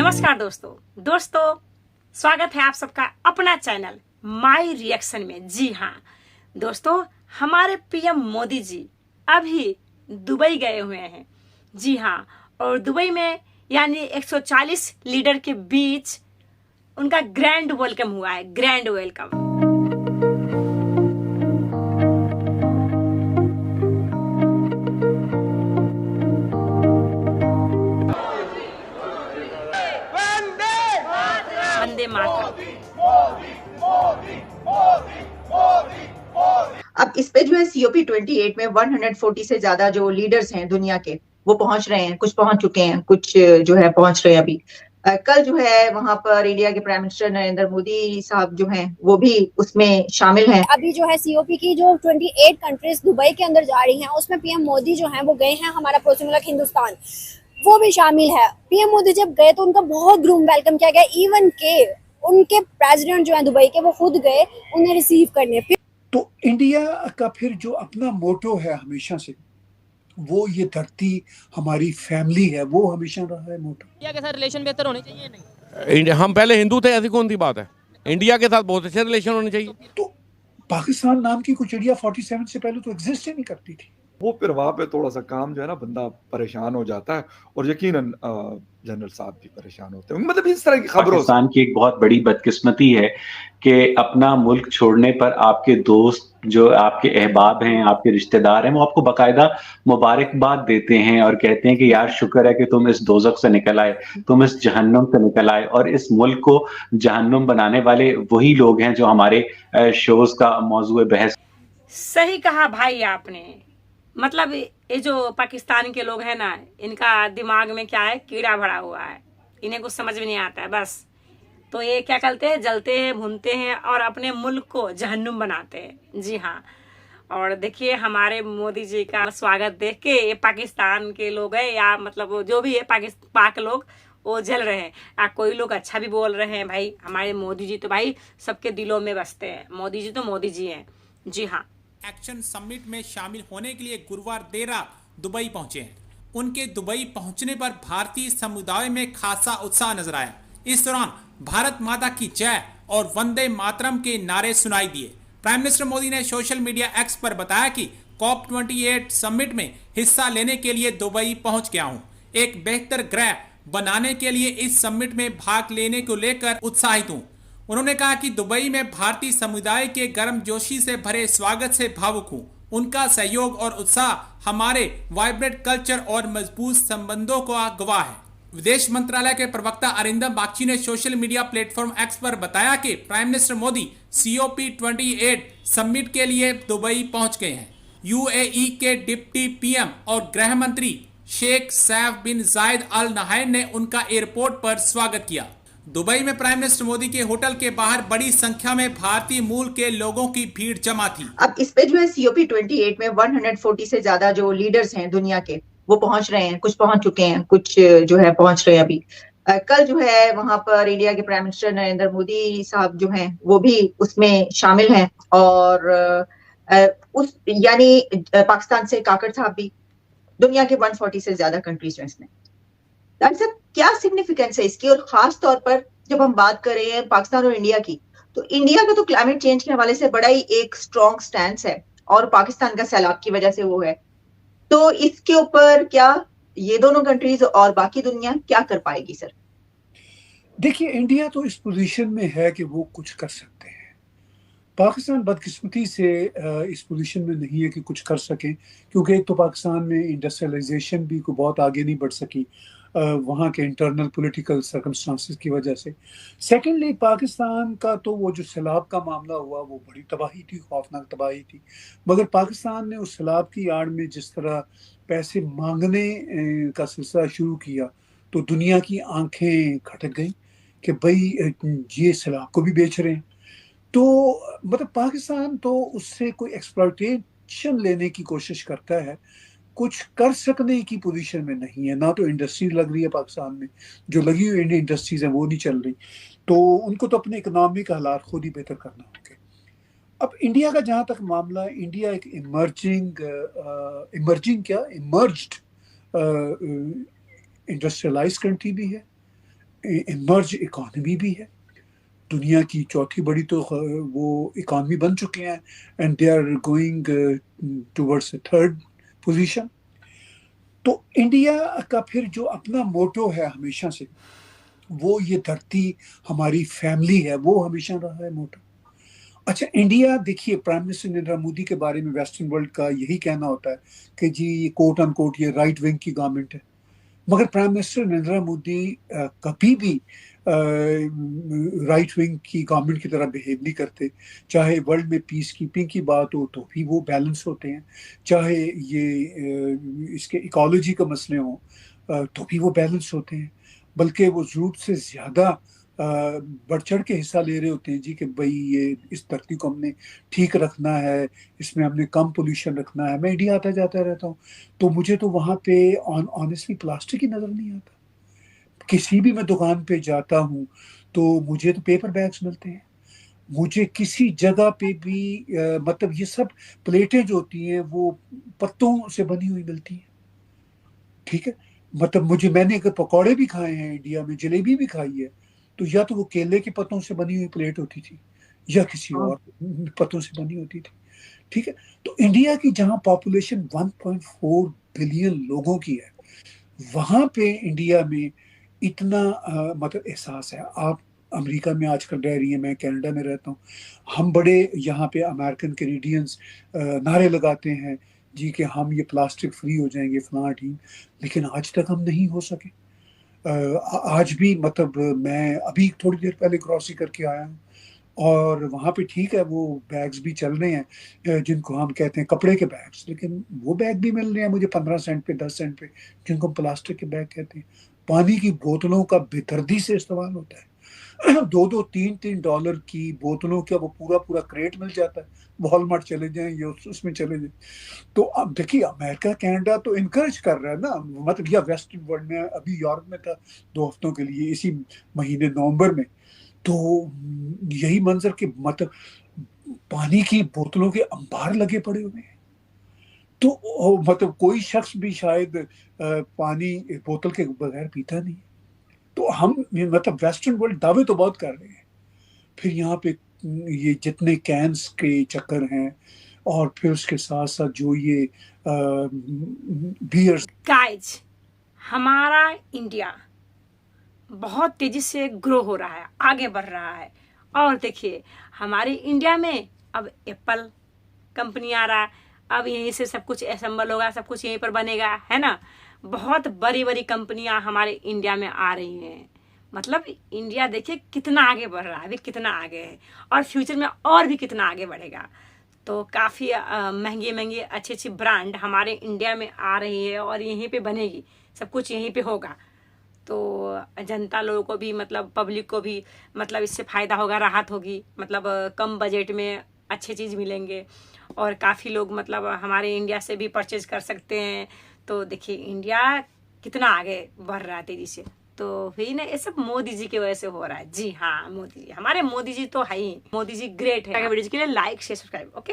नमस्कार दोस्तों स्वागत है आप सबका अपना चैनल माई रिएक्शन में। जी हाँ दोस्तों, हमारे पीएम मोदी जी अभी दुबई गए हुए हैं। जी हाँ, और दुबई में यानी 140 लीडर के बीच उनका ग्रैंड वेलकम हुआ है। Grand welcome. वंदे मातरम। अब इस पे जो है COP28 में 140 से ज्यादा जो लीडर्स हैं दुनिया के वो पहुंच रहे हैं। कुछ पहुंच चुके हैं, कुछ जो है पहुंच रहे हैं अभी। कल जो है वहां पर इंडिया के प्राइम मिनिस्टर नरेंद्र मोदी साहब जो हैं वो भी उसमें शामिल हैं। अभी जो है COP की जो 28 कंट्रीज दुबई के अंदर जा रही हैं, उसमें पीएम मोदी जो हैं वो गए हैं। हमारा पड़ोसी मुल्क हिंदुस्तान वो भी शामिल है। पीएम मोदी जब गए तो उनका बहुत ग्रूम वेलकम किया गया। इवन के उनके प्रेसिडेंट जो है दुबई के वो खुद गए उन्हें रिसीव करने। तो इंडिया का फिर जो अपना मोटो है हमेशा से, वो ये धरती हमारी फैमिली है, वो हमेशा रहा है मोटो। इंडिया के साथ रिलेशन बेहतर होने चाहिए नहीं? हम पहले हिंदू थे, ऐसी कौन सी बात है? इंडिया के साथ बहुत अच्छे रिलेशन होने चाहिए। तो पाकिस्तान नाम की कुछ इंडिया 47 से पहले तो एग्जिस्ट ही नहीं करती थी। वो फिर वहां पे थोड़ा सा काम जो है ना, बंदा परेशान हो जाता है और यकीनन जनरल साहब भी परेशान होते हैं। मतलब इस तरह की खबरों पाकिस्तान की एक बहुत बड़ी बदकिस्मती है कि अपना मुल्क छोड़ने पर आपके दोस्त जो आपके अहबाब हैं, आपके रिश्तेदार हैं, वो आपको बाकायदा मुबारकबाद देते हैं और कहते हैं कि यार शुक्र है कि तुम इस दोजख से निकल आए, तुम इस जहन्नुम से निकल आए। और इस मुल्क को जहन्नुम बनाने वाले वही लोग हैं जो हमारे शोज का मौजूद बहस। सही कहा भाई आपने। मतलब ये जो पाकिस्तान के लोग हैं ना, इनका दिमाग में क्या है, कीड़ा भरा हुआ है। इन्हें कुछ समझ में नहीं आता है बस। तो ये क्या करते हैं, जलते हैं, भूनते हैं और अपने मुल्क को जहन्नुम बनाते हैं। जी हाँ, और देखिए हमारे मोदी जी का स्वागत देख के ये पाकिस्तान के लोग हैं या मतलब जो भी है पाक लोग वो जल रहे हैं। कोई लोग अच्छा भी बोल रहे हैं। भाई हमारे मोदी जी तो भाई सबके दिलों में बसते हैं। मोदी जी तो मोदी जी हैं। जी हाँ। एक्शन समिट में शामिल होने के लिए गुरुवार देर रात दुबई पहुंचे हैं। उनके दुबई पहुंचने पर भारतीय समुदाय में खासा उत्साह नजर आया। इस दौरान भारत माता की जय और वंदे मातरम के नारे सुनाई दिए। प्राइम मिनिस्टर मोदी ने सोशल मीडिया एक्स पर बताया कि COP28 समिट में हिस्सा लेने के लिए दुबई पहुंच गया हूं। एक बेहतर ग्रह बनाने के लिए इस समिट में भाग लेने को लेकर उत्साहित हूं। उन्होंने कहा कि दुबई में भारतीय समुदाय के गर्मजोशी से भरे स्वागत से भावुक हूं। उनका सहयोग और उत्साह हमारे वाइब्रेंट कल्चर और मजबूत संबंधों का गवाह है। विदेश मंत्रालय के प्रवक्ता अरिंदम बागची ने सोशल मीडिया प्लेटफॉर्म एक्स पर बताया कि prime minister Modi COP28 summit के लिए दुबई पहुंच गए हैं। UAE के डिप्टी PM और गृह मंत्री शेख सैफ बिन जायद अल नहायन ने उनका एयरपोर्ट पर स्वागत किया। दुबई में प्राइम मिनिस्टर मोदी के होटल के बाहर बड़ी संख्या में भारतीय मूल के लोगों की भीड़ जमा थी। अब इस पे जो है COP28 में 140 से ज्यादा जो लीडर्स हैं दुनिया के वो पहुंच रहे हैं। कुछ पहुंच चुके हैं, कुछ जो है पहुंच रहे हैं अभी। कल जो है वहां पर इंडिया के प्राइम मिनिस्टर नरेंद्र मोदी साहब जो हैं वो भी उसमें शामिल हैं। और उस यानी पाकिस्तान से काकर साहब भी, दुनिया के 140 से ज्यादा कंट्रीज हैं इसमें। दरअसल क्या सिग्निफिकेंस है इसकी? और खास तौर पर जब हम बात करें पाकिस्तान और इंडिया की, तो इंडिया का तो क्लाइमेट चेंज के हवाले से बड़ा ही एक स्ट्रॉन्ग स्टैंड है और पाकिस्तान का सैलाब की वजह से वो है। तो इसके ऊपर क्या ये दोनों कंट्रीज और बाकी दुनिया क्या कर पाएगी सर? देखिए, इंडिया तो इस पोजीशन में है कि वो कुछ कर सकते हैं। पाकिस्तान बदकिस्मती से इस पोजीशन में नहीं है कि कुछ कर सके, क्योंकि एक तो पाकिस्तान में इंडस्ट्रियलाइजेशन भी को बहुत आगे नहीं बढ़ सकी वहाँ के इंटरनल पॉलिटिकल सर्कमस्टांसेस की वजह से। सेकेंडली, पाकिस्तान का तो वो जो सैलाब का मामला हुआ वो बड़ी तबाही थी, खौफनाक तबाही थी। मगर पाकिस्तान ने उस सैलाब की आड़ में जिस तरह पैसे मांगने का सिलसिला शुरू किया तो दुनिया की आंखें खटक गई कि भाई ये सैलाब को भी बेच रहे हैं। तो मतलब पाकिस्तान तो उससे कोई एक्सप्लॉयटेशन लेने की कोशिश करता है, कुछ कर सकने की पोजीशन में नहीं है। ना तो इंडस्ट्री लग रही है पाकिस्तान में, जो लगी हुई इंडियन इंडस्ट्रीज हैं वो नहीं चल रही। तो उनको तो अपने इकोनॉमिक हालात खुद ही बेहतर करना होंगे। अब इंडिया का जहाँ तक मामला है, इंडिया एक इमर्ज्ड इंडस्ट्रियलाइज कंट्री भी है, इमर्ज इकोनॉमी भी है, दुनिया की चौथी बड़ी तो वो इकोनॉमी बन चुके हैं, and they are going towards third position. तो इंडिया का फिर जो अपना मोटो है हमेशा से, वो ये धरती हमारी फैमिली है, वो हमेशा रहा है मोटो। अच्छा, इंडिया देखिए, प्राइम मिनिस्टर नरेंद्र मोदी के बारे में वेस्टर्न वर्ल्ड का यही कहना होता है कि जी ये कोट अनकोट ये राइट विंग की गवर्नमेंट है, मगर प्राइम मिनिस्टर नरेंद्र मोदी कभी भी राइट विंग की गवर्नमेंट की तरह बिहेव नहीं करते। चाहे वर्ल्ड में पीस कीपिंग की बात हो तो भी वो बैलेंस होते हैं, चाहे ये इसके इकोलॉजी के मसले हों तो भी वो बैलेंस होते हैं, बल्कि वो जरूरत से ज़्यादा बढ़ चढ़ के हिस्सा ले रहे होते हैं जी कि भाई ये इस धरती को हमने ठीक रखना है, इसमें हमने कम पोल्यूशन रखना है। मैं इंडिया आता जाता रहता हूँ तो मुझे तो वहाँ पे ऑनेस्टली प्लास्टिक ही नज़र नहीं आता। किसी भी मैं दुकान पे जाता हूँ तो मुझे तो पेपर बैग्स मिलते हैं, मुझे किसी जगह पे भी मतलब ये सब प्लेटें जो होती हैं वो पत्तों से बनी हुई मिलती हैं, ठीक है। मतलब मैंने अगर पकौड़े भी खाए हैं इंडिया में, जलेबी भी खाई है, तो या तो वो केले के पत्तों से बनी हुई प्लेट होती थी या किसी और पत्तों से बनी होती थी, ठीक है। तो इंडिया की जहाँ पॉपुलेशन 1.4 बिलियन लोगों की है, वहां पे इंडिया में इतना मतलब एहसास है। आप अमेरिका में आजकल रह रही हैं, मैं कनाडा में रहता हूँ, हम बड़े यहाँ पे अमेरिकन कैनेडियंस नारे लगाते हैं जी कि हम ये प्लास्टिक फ्री हो जाएंगे फलां टीम, लेकिन आज तक हम नहीं हो सके। आज भी मतलब मैं अभी थोड़ी देर पहले क्रॉसिंग करके आया हूँ और वहाँ पे ठीक है वो बैग्स भी चल रहे हैं जिनको हम कहते हैं कपड़े के बैग्स, लेकिन वो बैग भी मिल रहे हैं मुझे 15 सेंट पे 10 सेंट पे, जिनको हम प्लास्टिक के बैग कहते हैं। पानी की बोतलों का बेदर्दी से इस्तेमाल होता है, $2-3 की बोतलों का वो पूरा क्रेट मिल जाता है, वॉलमार्ट चले जाएं या उसमें चले जाएं। तो अब देखिए अमेरिका कनाडा तो इनकरेज कर रहा है ना, मतलब या वेस्टर्न वर्ल्ड में, अभी यूरोप में था 2 हफ्तों के लिए इसी महीने नवंबर में, तो यही मंजर के मतलब पानी की बोतलों के अंबार लगे पड़े हुए हैं। तो मतलब कोई शख्स भी शायद पानी बोतल के बगैर पीता नहीं। तो हम मतलब वेस्टर्न वर्ल्ड दावे तो बहुत कर रहे हैं, फिर यहाँ पे ये जितने कैंस के चक्कर हैं और फिर उसके साथ साथ जो ये बियर्स। गाइज, हमारा इंडिया बहुत तेजी से ग्रो हो रहा है, आगे बढ़ रहा है। और देखिए हमारे इंडिया में अब एप्पल कंपनी आ रहा है, अब यहीं से सब कुछ असेंबल होगा, सब कुछ यहीं पर बनेगा, है ना। बहुत बड़ी बड़ी कंपनियां हमारे इंडिया में आ रही हैं। मतलब इंडिया देखिए कितना आगे बढ़ रहा है, अभी कितना आगे है और फ्यूचर में और भी कितना आगे बढ़ेगा। तो काफ़ी महंगी महंगी अच्छी अच्छी ब्रांड हमारे इंडिया में आ रही है और यहीं पे बनेगी, सब कुछ यहीं पे होगा। तो जनता लोगों को भी मतलब पब्लिक को भी मतलब इससे फ़ायदा होगा, राहत होगी, मतलब कम बजट में अच्छे चीज़ मिलेंगे और काफ़ी लोग मतलब हमारे इंडिया से भी परचेज कर सकते हैं। तो देखिए इंडिया कितना आगे बढ़ रहा है तेज़ी से। तो फिर ना ये सब मोदी जी की वजह से हो रहा है। जी हाँ, मोदी जी, हमारे मोदी जी तो है ही, मोदी जी ग्रेट है। वीडियो के लिए लाइक शेयर सब्सक्राइब। ओके।